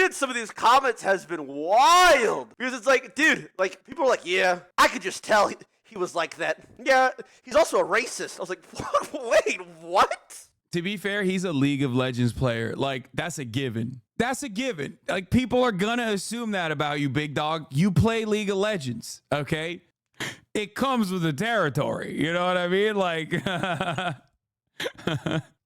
reading some of these comments has been wild because it's like, dude, like people are like, yeah, I could just tell he was like that. Yeah, he's also a racist. I was like, wait, what? To be fair, he's a League of Legends player. Like, that's a given. That's a given. Like, people are gonna assume that about you, big dog. You play League of Legends, okay? It comes with the territory. You know what I mean? Like,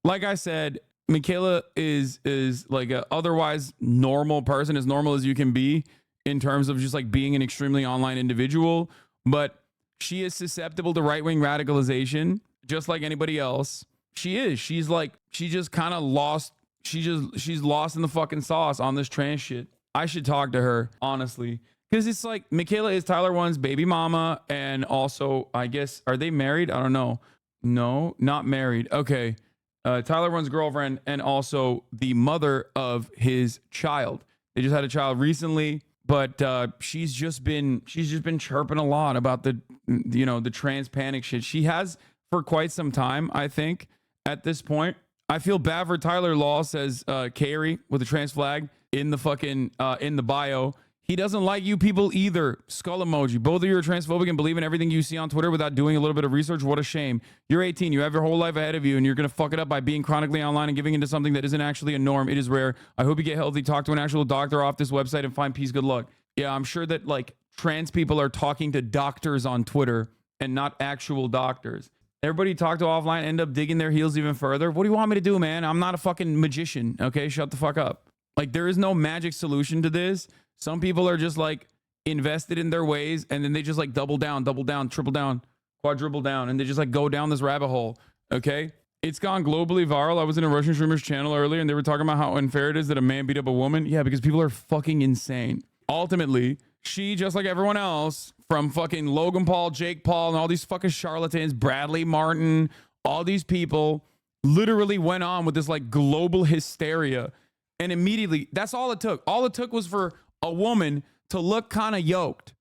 like I said, Macayila is like a otherwise normal person, as normal as you can be in terms of just like being an extremely online individual. But she is susceptible to right-wing radicalization, just like anybody else. She is. She's like, she just kind of lost. She's lost in the fucking sauce on this trans shit. I should talk to her, honestly. Because it's like, Macayila is Tyler1's baby mama. And also, I guess, are they married? I don't know. No, not married. Okay. Tyler1's girlfriend and also the mother of his child. They just had a child recently. But she's just been chirping a lot about the trans panic shit. She has for quite some time, I think, at this point. I feel bad for Tyler Law, says Carrie with a trans flag in the fucking in the bio. He doesn't like you people either. Skull emoji. Both of you are transphobic and believe in everything you see on Twitter without doing a little bit of research. What a shame. You're 18. You have your whole life ahead of you, and you're going to fuck it up by being chronically online and giving into something that isn't actually a norm. It is rare. I hope you get healthy. Talk to an actual doctor off this website and find peace. Good luck. Yeah, I'm sure that like trans people are talking to doctors on Twitter and not actual doctors. Everybody you talk to offline end up digging their heels even further. What do you want me to do, man? I'm not a fucking magician. Okay, shut the fuck up. Like, there is no magic solution to this. Some people are just like invested in their ways, and then they just like double down, triple down, quadruple down, and they just like go down this rabbit hole. Okay, it's gone globally viral. I was in a Russian streamer's channel earlier, and they were talking about how unfair it is that a man beat up a woman. Yeah, because people are fucking insane. Ultimately, she, just like everyone else, from fucking Logan Paul, Jake Paul, and all these fucking charlatans, Bradley Martin, all these people literally went on with this like global hysteria. And immediately, that's all it took. All it took was for a woman to look kind of yoked.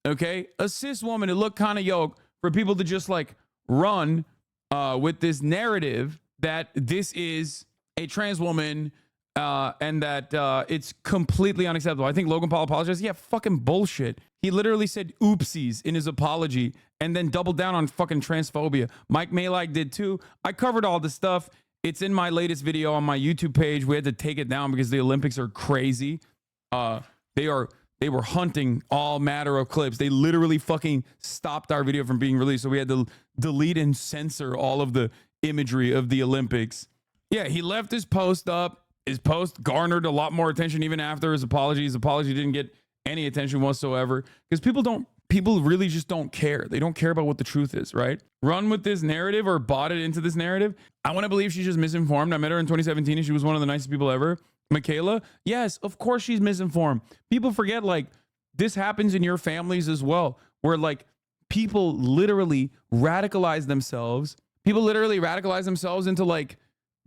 Okay? A cis woman to look kind of yoked for people to just like run with this narrative that this is a trans woman and that it's completely unacceptable. I think Logan Paul apologized. Yeah, fucking bullshit. He literally said oopsies in his apology and then doubled down on fucking transphobia. Mike Malak did too. I covered all this stuff. It's in my latest video on my YouTube page. We had to take it down because the Olympics are crazy. They were hunting all matter of clips. They literally fucking stopped our video from being released. So we had to delete and censor all of the imagery of the Olympics. Yeah, he left his post up. His post garnered a lot more attention even after his apology. His apology didn't get any attention whatsoever because people really just don't care. They don't care about what the truth is, right? Run with this narrative or bought it into this narrative. I want to believe she's just misinformed. I met her in 2017 and she was one of the nicest people ever. Macayila, yes, of course she's misinformed. People forget, like, this happens in your families as well, where like people literally radicalize themselves. People literally radicalize themselves into like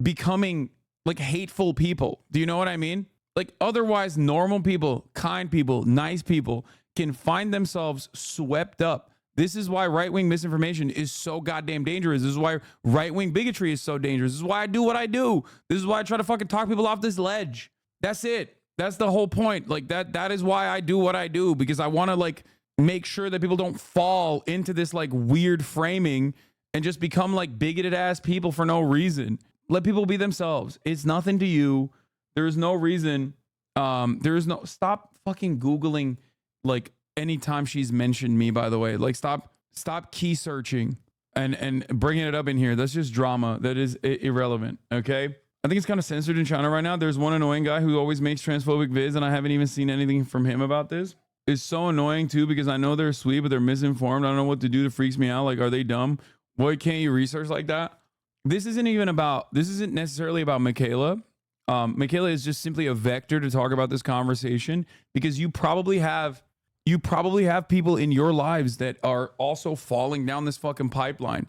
becoming like hateful people. Do you know what I mean? Like, otherwise normal people, kind people, nice people can find themselves swept up. This is why right-wing misinformation is so goddamn dangerous. This is why right-wing bigotry is so dangerous. This is why I do what I do. This is why I try to fucking talk people off this ledge. That's it. That's the whole point. Like, that is why I do what I do, because I want to like make sure that people don't fall into this like weird framing and just become like bigoted ass people for no reason. Let people be themselves. It's nothing to you. There is no reason. Stop fucking Googling like anytime she's mentioned me, by the way. Like, stop key searching and bringing it up in here. That's just drama. That is irrelevant. Okay. I think it's kind of censored in China right now. There's one annoying guy who always makes transphobic vids, and I haven't even seen anything from him about this. It's so annoying too, because I know they're sweet, but they're misinformed. I don't know what to do. It freaks me out. Like, are they dumb? Why can't you research like that? This isn't necessarily about Macayila. Macayila is just simply a vector to talk about this conversation, because you probably have people in your lives that are also falling down this fucking pipeline.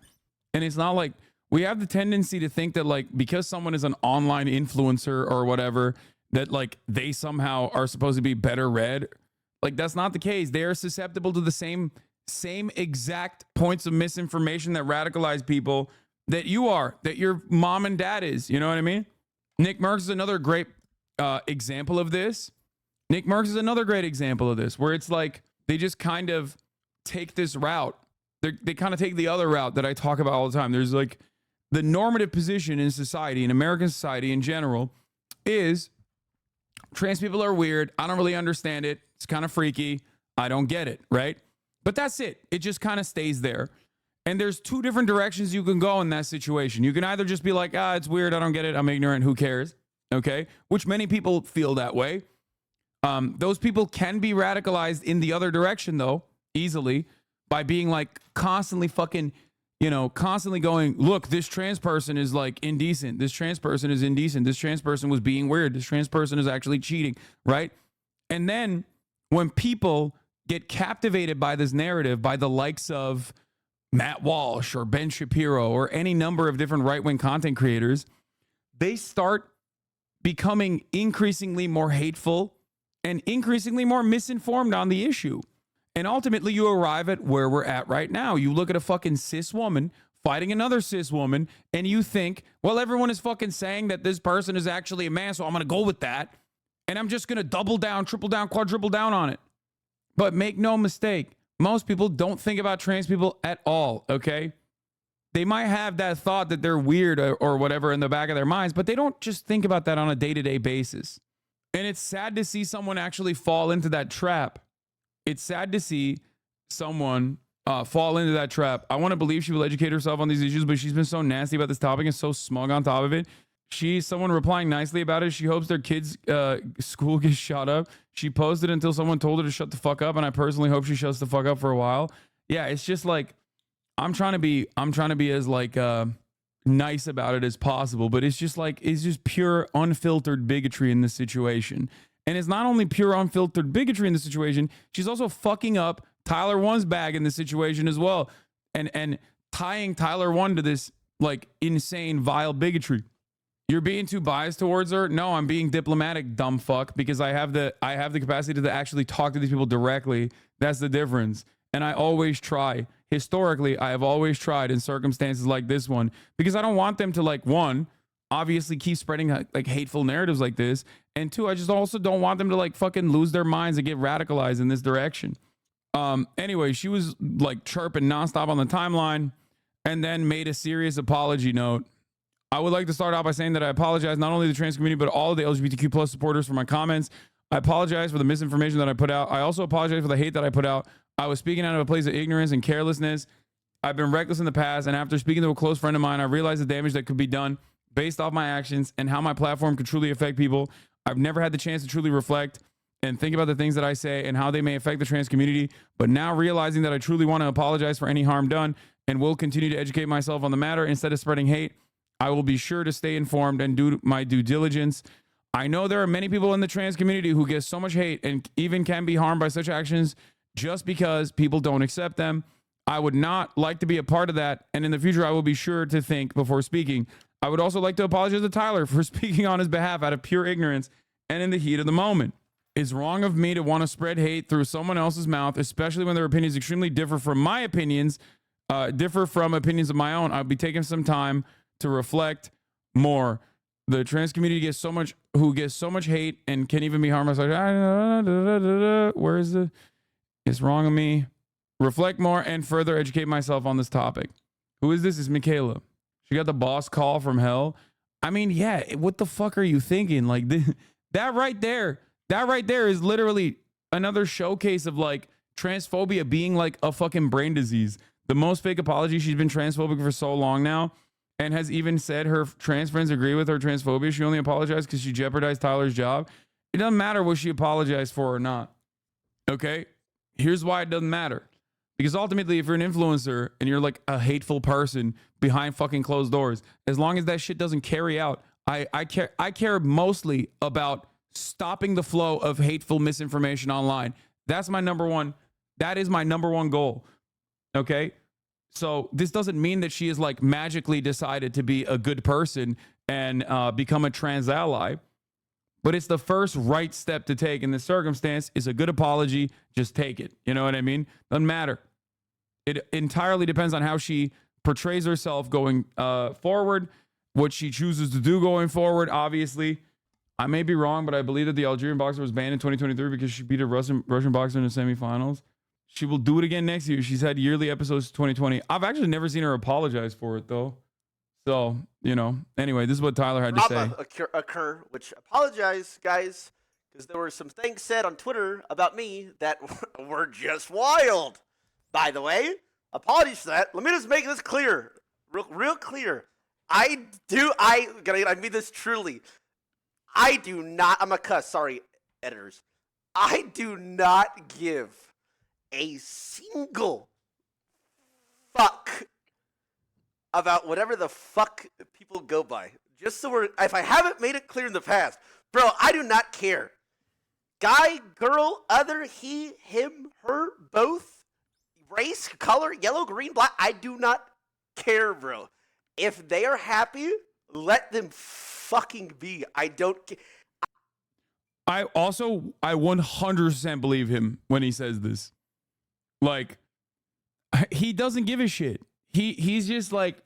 And it's not like, we have the tendency to think that like, because someone is an online influencer or whatever, that like they somehow are supposed to be better read. Like, that's not the case. They are susceptible to the same exact points of misinformation that radicalize people that you are, that your mom and dad is. You know what I mean? Nick Merckx is another great example of this. Nick Merckx is another great example of this, where it's like they just kind of take this route. They kind of take the other route that I talk about all the time. There's like the normative position in society, in American society in general, is trans people are weird. I don't really understand it. It's kind of freaky. I don't get it, right? But that's it. It just kind of stays there. And there's two different directions you can go in that situation. You can either just be like, it's weird. I don't get it. I'm ignorant. Who cares? Okay. Which many people feel that way. Those people can be radicalized in the other direction, though, easily by being like constantly fucking, constantly going, look, this trans person is like indecent. This trans person is indecent. This trans person was being weird. This trans person is actually cheating, right? And then when people get captivated by this narrative, by the likes of Matt Walsh or Ben Shapiro or any number of different right-wing content creators, they start becoming increasingly more hateful and increasingly more misinformed on the issue. And ultimately, you arrive at where we're at right now. You look at a fucking cis woman fighting another cis woman, and you think, well, everyone is fucking saying that this person is actually a man, so I'm going to go with that. And I'm just going to double down, triple down, quadruple down on it. But make no mistake, most people don't think about trans people at all, okay? They might have that thought that they're weird or whatever in the back of their minds, but they don't just think about that on a day-to-day basis. And it's sad to see someone actually fall into that trap. It's sad to see someone fall into that trap. I want to believe she will educate herself on these issues, but she's been so nasty about this topic and so smug on top of it. She's someone replying nicely about it. She hopes their kids' school gets shot up. She posted until someone told her to shut the fuck up, and I personally hope she shuts the fuck up for a while. Yeah, it's just like I'm trying to be as like nice about it as possible, but it's just pure unfiltered bigotry in this situation. And it's not only pure unfiltered bigotry in the situation, she's also fucking up Tyler1's bag in the situation as well. And tying Tyler1 to this like insane, vile bigotry. You're being too biased towards her? No, I'm being diplomatic, dumb fuck, because I have the capacity to actually talk to these people directly. That's the difference. And I always try. Historically, I have always tried in circumstances like this one, because I don't want them to like, one, obviously keep spreading like hateful narratives like this, and two, I just also don't want them to like fucking lose their minds and get radicalized in this direction. Anyway, she was like chirping nonstop on the timeline and then made a serious apology note. I would like to start out by saying that I apologize not only to the trans community, but all of the LGBTQ plus supporters for my comments. I apologize for the misinformation that I put out. I also apologize for the hate that I put out. I was speaking out of a place of ignorance and carelessness. I've been reckless in the past, and after speaking to a close friend of mine, I realized the damage that could be done based off my actions and how my platform could truly affect people. I've never had the chance to truly reflect and think about the things that I say and how they may affect the trans community. But now realizing that I truly want to apologize for any harm done and will continue to educate myself on the matter instead of spreading hate, I will be sure to stay informed and do my due diligence. I know there are many people in the trans community who get so much hate and even can be harmed by such actions just because people don't accept them. I would not like to be a part of that, and in the future, I will be sure to think before speaking. I would also like to apologize to Tyler for speaking on his behalf out of pure ignorance and in the heat of the moment. It's wrong of me to want to spread hate through someone else's mouth, especially when their opinions extremely differ from my opinions, differ from opinions of my own. I'll be taking some time to reflect more. The trans community gets so much hate and can even be harmless. Like, where is the? It's wrong of me. Reflect more and further educate myself on this topic. Who is this? It's Macayila. She got the boss call from hell. I mean, yeah, what the fuck are you thinking? Like that right there is literally another showcase of like transphobia being like a fucking brain disease. The most fake apology. She's been transphobic for so long now and has even said her trans friends agree with her transphobia. She only apologized because she jeopardized Tyler's job. It doesn't matter what she apologized for or not. Okay? Here's why it doesn't matter. Because ultimately, if you're an influencer and you're like a hateful person behind fucking closed doors, as long as that shit doesn't carry out, I care mostly about stopping the flow of hateful misinformation online. That is my number one goal. Okay? So this doesn't mean that she is like magically decided to be a good person and become a trans ally. But it's the first right step to take in this circumstance is a good apology. Just take it. You know what I mean? Doesn't matter. It entirely depends on how she portrays herself going forward, what she chooses to do going forward. Obviously, I may be wrong, but I believe that the Algerian boxer was banned in 2023 because she beat a Russian boxer in the semifinals. She will do it again next year. She's had yearly episodes 2020. I've actually never seen her apologize for it, though. So, you know, anyway, this is what Tyler had to say. Occur, which apologize, guys, because there were some things said on Twitter about me that were just wild. By the way, apologies for that. Let me just make this clear, real clear. I mean this truly. I do not, I'm a cuss, sorry, editors. I do not give a single fuck about whatever the fuck people go by. Just so if I haven't made it clear in the past, bro, I do not care. Guy, girl, other, he, him, her, both, race, color, yellow, green, black, I do not care, bro. If they are happy, let them fucking be. I don't care. I 100% believe him when he says this. Like, he doesn't give a shit. He's just like,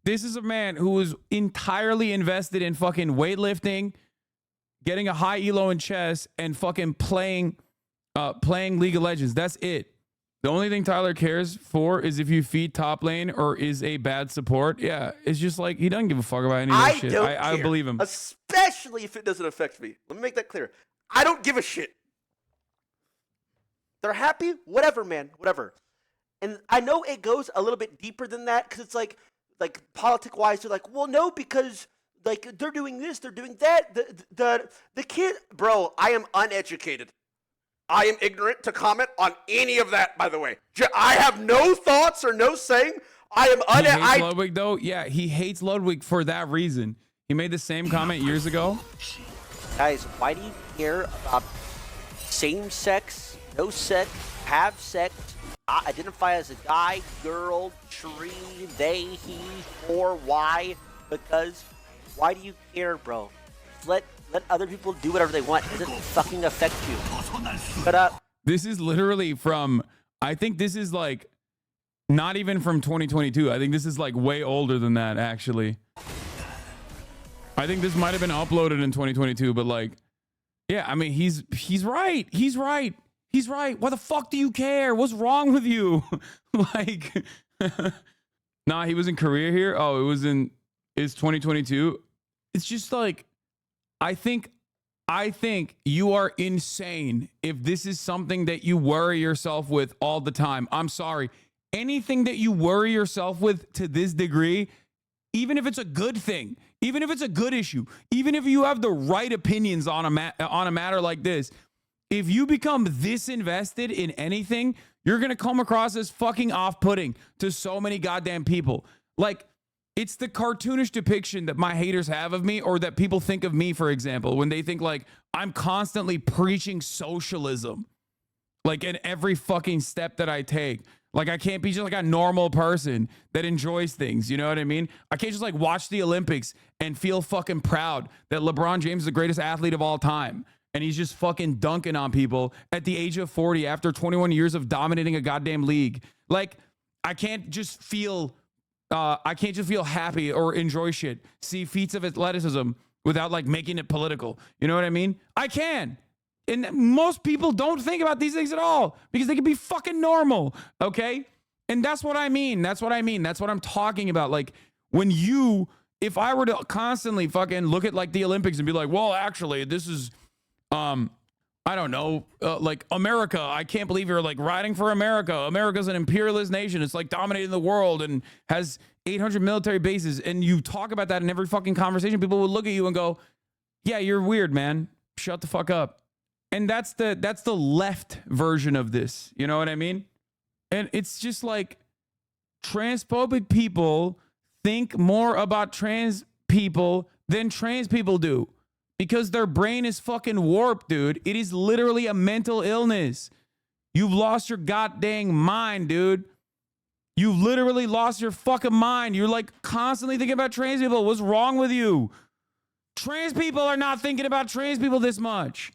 this is a man who is entirely invested in fucking weightlifting, getting a high elo in chess, and fucking playing League of Legends. That's it. The only thing Tyler cares for is if you feed top lane or is a bad support. Yeah, it's just like he doesn't give a fuck about any of that shit. I believe him. Especially if it doesn't affect me. Let me make that clear. I don't give a shit. They're happy? Whatever, man. Whatever. And I know it goes a little bit deeper than that because it's like politic-wise, they're like, well, no, because like they're doing this, they're doing that. The kid, bro, I am uneducated. I am ignorant to comment on any of that, by the way. I have no thoughts or no saying. I am uneducated. He hates Ludwig, though? Yeah, he hates Ludwig for that reason. He made the same comment years ago. Guys, why do you care about same sex, no sex, have sex, identify as a guy, girl, tree, they, he, or why? Because why do you care, bro? Let other people do whatever they want. It doesn't fucking affect you. But this is literally from, I think this is like not even from 2022. I think this is like way older than that, actually. I think this might have been uploaded in 2022, but like, yeah, I mean, he's right. He's right. He's right. Why the fuck do you care? What's wrong with you? Like, nah, he was in Korea here. Oh, it's 2022. It's just like, I think you are insane if this is something that you worry yourself with all the time. I'm sorry. Anything that you worry yourself with to this degree, even if it's a good thing, even if it's a good issue, even if you have the right opinions on a matter like this, if you become this invested in anything, you're going to come across as fucking off-putting to so many goddamn people. Like, it's the cartoonish depiction that my haters have of me, or that people think of me, for example, when they think like I'm constantly preaching socialism, like in every fucking step that I take. Like, I can't be just like a normal person that enjoys things. You know what I mean? I can't just like watch the Olympics and feel fucking proud that LeBron James is the greatest athlete of all time. And he's just fucking dunking on people at the age of 40 after 21 years of dominating a goddamn league. Like, I can't just feel happy or enjoy shit, see feats of athleticism without like making it political. You know what I mean? I can. And most people don't think about these things at all because they can be fucking normal. Okay. And that's what I mean. That's what I'm talking about. Like, if I were to constantly fucking look at like the Olympics and be like, well, actually, this is, I don't know, like America. I can't believe you're like riding for America. America's an imperialist nation. It's like dominating the world and has 800 military bases. And you talk about that in every fucking conversation. People would look at you and go, yeah, you're weird, man. Shut the fuck up. And that's the left version of this. You know what I mean? And it's just like transphobic people think more about trans people than trans people do. Because their brain is fucking warped, dude. It is literally a mental illness. You've lost your goddamn mind, dude. You've literally lost your fucking mind. You're like constantly thinking about trans people. What's wrong with you? Trans people are not thinking about trans people this much.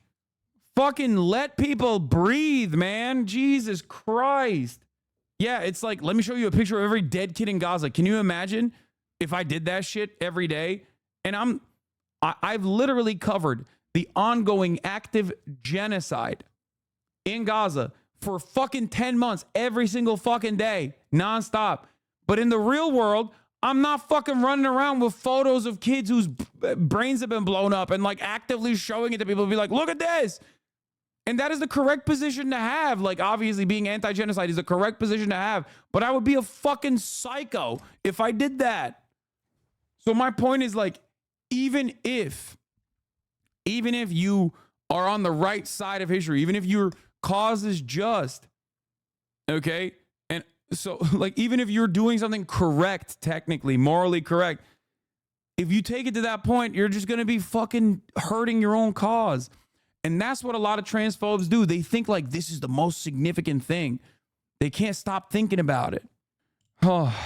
Fucking let people breathe, man. Jesus Christ. Yeah, it's like, let me show you a picture of every dead kid in Gaza. Can you imagine if I did that shit every day? And I'm I've literally covered the ongoing active genocide in Gaza for fucking 10 months, every single fucking day, nonstop. But in the real world, I'm not fucking running around with photos of kids whose brains have been blown up and like actively showing it to people and be like, look at this. And that is the correct position to have. Like, obviously, being anti-genocide is the correct position to have. But I would be a fucking psycho if I did that. So my point is, like, even if you are on the right side of history, even if your cause is just, okay? And so, like, even if you're doing something correct, technically, morally correct, if you take it to that point, you're just going to be fucking hurting your own cause. And that's what a lot of transphobes do. They think like this is the most significant thing. They can't stop thinking about it. Oh.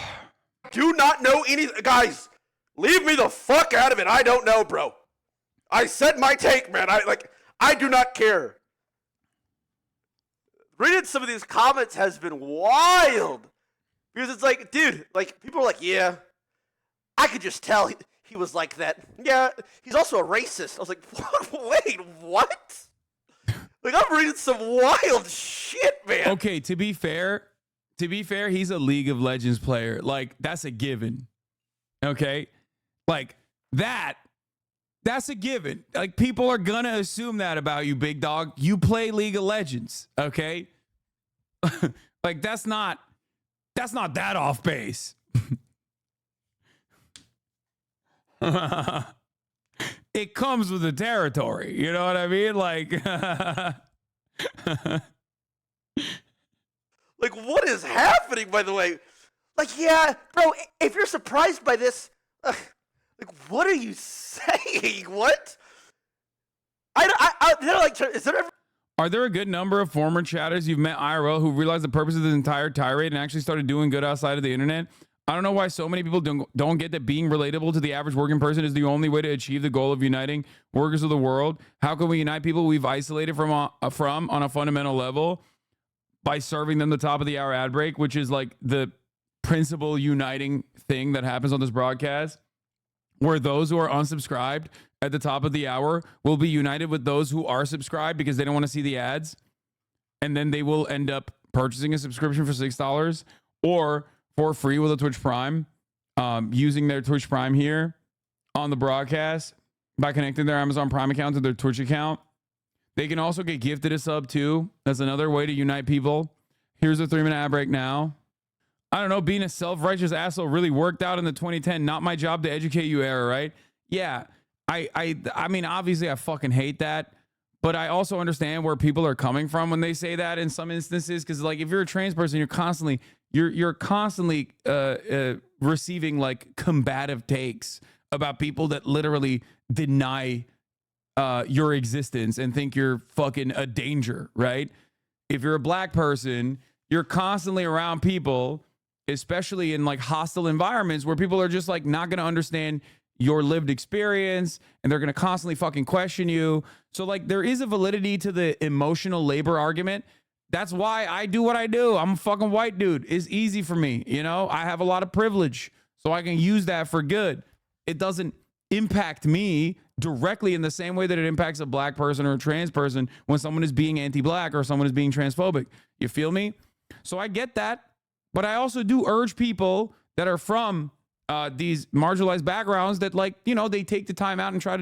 Do not know anything. Guys, leave me the fuck out of it. I don't know, bro. I said my take, man. I do not care. Reading some of these comments has been wild. Because it's like, dude, like, people are like, yeah, I could just tell he was like that. Yeah, he's also a racist. I was like, wait, what? Like, I'm reading some wild shit, man. Okay, to be fair, he's a League of Legends player. Like, that's a given. Okay? Like, that's a given. Like, people are gonna assume that about you, big dog. You play League of Legends, okay? Like, that's not that off base. It comes with the territory. You know what I mean? Like, like, what is happening, by the way? Like, yeah, bro, if you're surprised by this, like, what are you saying? What? Is there ever... Are there a good number of former chatters you've met IRL who realized the purpose of this entire tirade and actually started doing good outside of the internet? I don't know why so many people don't get that being relatable to the average working person is the only way to achieve the goal of uniting workers of the world. How can we unite people we've isolated from on a fundamental level? By serving them the top of the hour ad break, which is like the principal uniting thing that happens on this broadcast, where those who are unsubscribed at the top of the hour will be united with those who are subscribed because they don't want to see the ads. And then they will end up purchasing a subscription for $6 or for free with a Twitch Prime, using their Twitch Prime here on the broadcast by connecting their Amazon Prime account to their Twitch account. They can also get gifted a sub too. That's another way to unite people. Here's a 3-minute ad break now. I don't know, being a self-righteous asshole really worked out in the 2010 not my job to educate you era, right? Yeah, I mean, obviously I fucking hate that, but I also understand where people are coming from when they say that in some instances, because like if you're a trans person, you're constantly receiving like combative takes about people that literally deny your existence and think you're fucking a danger, right? If you're a black person, you're constantly around people, especially in like hostile environments where people are just like not going to understand your lived experience and they're going to constantly fucking question you. So like there is a validity to the emotional labor argument. That's why I do what I do. I'm a fucking white dude. It's easy for me. You know, I have a lot of privilege, so I can use that for good. It doesn't impact me directly in the same way that it impacts a black person or a trans person when someone is being anti-black or someone is being transphobic. You feel me? So I get that. But I also do urge people that are from these marginalized backgrounds that, like, you know, they take the time out and try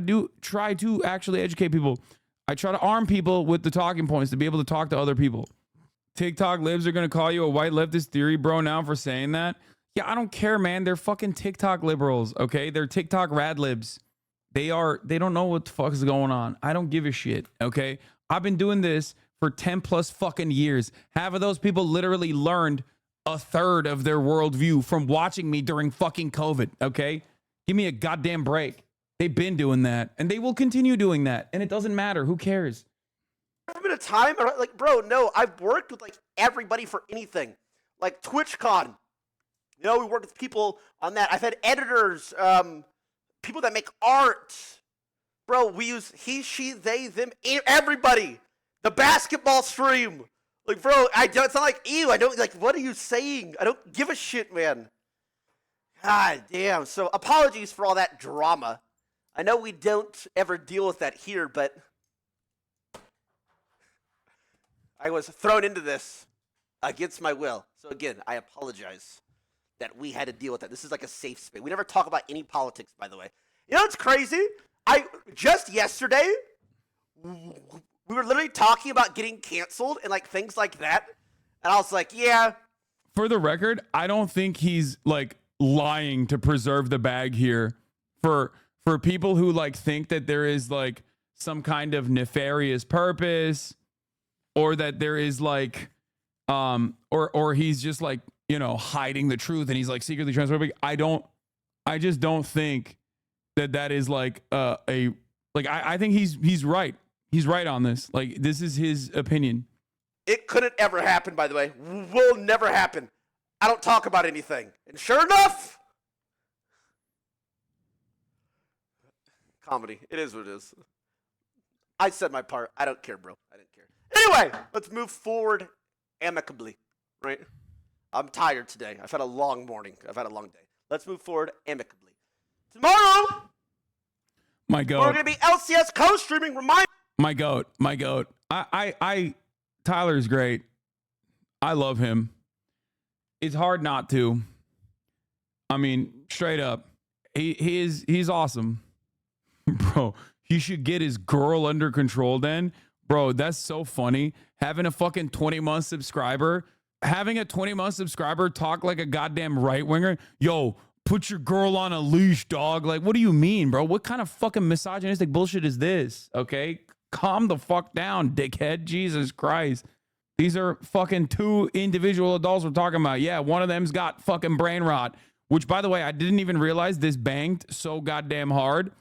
to actually educate people. I try to arm people with the talking points to be able to talk to other people. TikTok libs are going to call you a white leftist theory bro now for saying that. Yeah, I don't care, man. They're fucking TikTok liberals, okay? They're TikTok rad libs. They don't know what the fuck is going on. I don't give a shit, okay? I've been doing this for 10 plus fucking years. Half of those people literally learned a third of their worldview from watching me during fucking COVID, okay? Give me a goddamn break. They've been doing that, and they will continue doing that, and it doesn't matter. Who cares? Ever been a time, like, bro, no, I've worked with, like, everybody for anything. Like, TwitchCon. You know, we worked with people on that. I've had editors, people that make art. Bro, we use he, she, they, them, everybody. The basketball stream. Like, bro, it's not like, ew, I don't, like, what are you saying? I don't give a shit, man. God damn. So, apologies for all that drama. I know we don't ever deal with that here, but I was thrown into this against my will. So again, I apologize that we had to deal with that. This is like a safe space. We never talk about any politics, by the way. You know what's crazy? Just yesterday, we were literally talking about getting canceled and like things like that. And I was like, yeah. For the record, I don't think he's like lying to preserve the bag here for people who like think that there is like some kind of nefarious purpose, or that there is like or he's just like, you know, hiding the truth and he's like secretly transphobic. I just don't think that is like I think he's right. He's right on this. Like, this is his opinion. It couldn't ever happen, by the way. Will never happen. I don't talk about anything. And sure enough, comedy. It is what it is. I said my part. I don't care, bro. I didn't care. Anyway, let's move forward amicably, right? I'm tired today. I've had a long morning. I've had a long day. Let's move forward amicably. Tomorrow, my goat. We're going to be LCS co-streaming. Remind my goat. Tyler's great. I love him. It's hard not to. I mean, straight up, he's awesome, bro. He should get his girl under control. Then, bro, that's so funny. Having a fucking 20-month subscriber, talk like a goddamn right winger. Yo, put your girl on a leash, dog. Like, what do you mean, bro? What kind of fucking misogynistic bullshit is this? Okay, calm the fuck down, dickhead. Jesus Christ. These are fucking two individual adults we're talking about. Yeah, one of them's got fucking brain rot, which, by the way, I didn't even realize this banged so goddamn hard